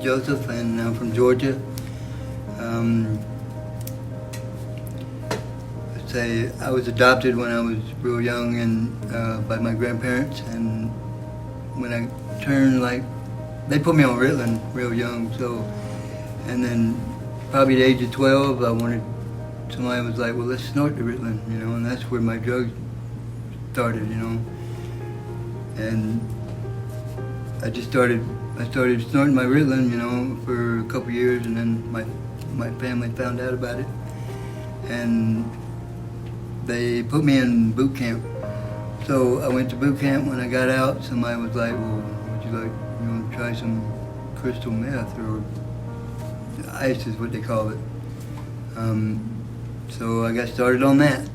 Joseph, and I'm from Georgia. I was adopted when I was real young and by my grandparents, and when I turned, like, they put me on Ritalin real young, so, and then probably at the age of 12, somebody was like, well, let's snort the Ritalin, you know, and that's where my drugs started, you know. And I started snorting my Ritalin, you know, for a couple years, and then my family found out about it, and they put me in boot camp. So I went to boot camp. When I got out, somebody was like, well, would you like, you know, try some crystal meth, or ice is what they call it. So I got started on that,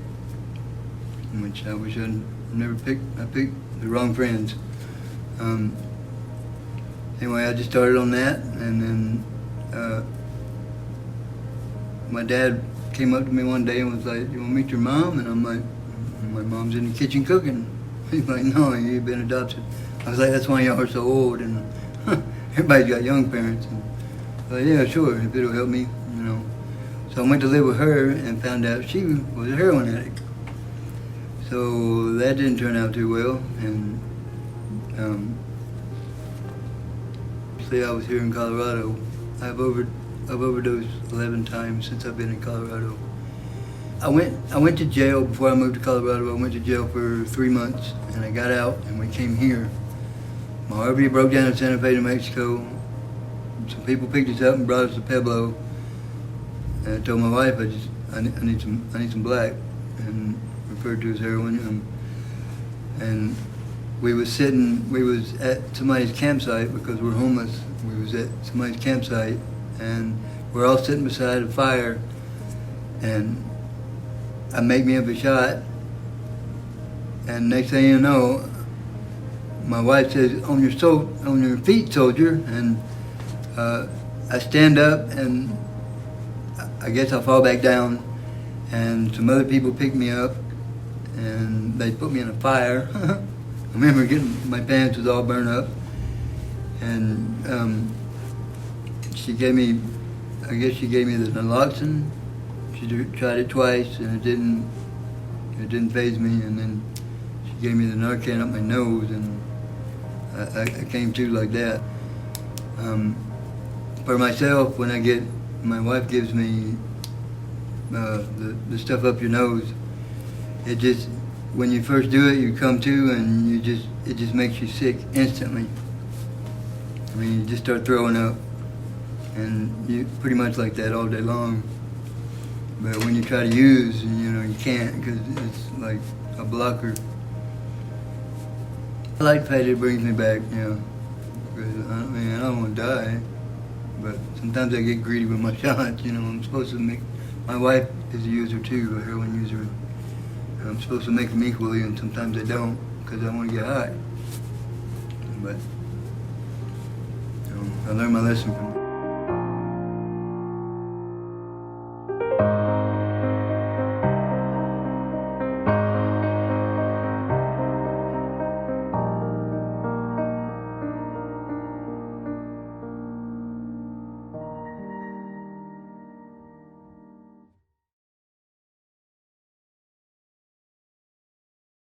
which I wish I'd never picked. I picked the wrong friends. Anyway, I just started on that, and then my dad came up to me one day and was like, you want to meet your mom? And I'm like, my mom's in the kitchen cooking. He's like, no, you've been adopted. I was like, that's why y'all are so old, and everybody's got young parents. And I was like, yeah, sure, if it'll help me, you know. So I went to live with her and found out she was a heroin addict. So that didn't turn out too well, and say I was here in Colorado. I've overdosed 11 times since I've been in Colorado. I went to jail before I moved to Colorado. I went to jail for 3 months, and I got out, and we came here. My RV broke down in Santa Fe, New Mexico. Some people picked us up and brought us to Pueblo. And I told my wife, I need some black, and referred to as heroin. And we was at somebody's campsite because we're homeless. We was at somebody's campsite, and we're all sitting beside a fire, and I make me up a shot, and next thing you know, my wife says, on your feet, soldier, and I stand up, and I guess I fall back down, and some other people pick me up, and they put me in a fire. I remember my pants was all burned up, and she gave me the Naloxone. She tried it twice, and it didn't faze me, and then she gave me the Narcan up my nose, and I came to like that. For myself, my wife gives me the stuff up your nose. It just, when you first do it, you come to, and it just makes you sick instantly. I mean, you just start throwing up, and you pretty much like that all day long. But when you try to use, you know, you can't, because it's like a blocker. I like the fact it brings me back, you know, because I don't want to die, but sometimes I get greedy with my shots, you know. My wife is a user too, a heroin user. I'm supposed to make them equally, and sometimes I don't, because I want to get high. But I learned my lesson from it.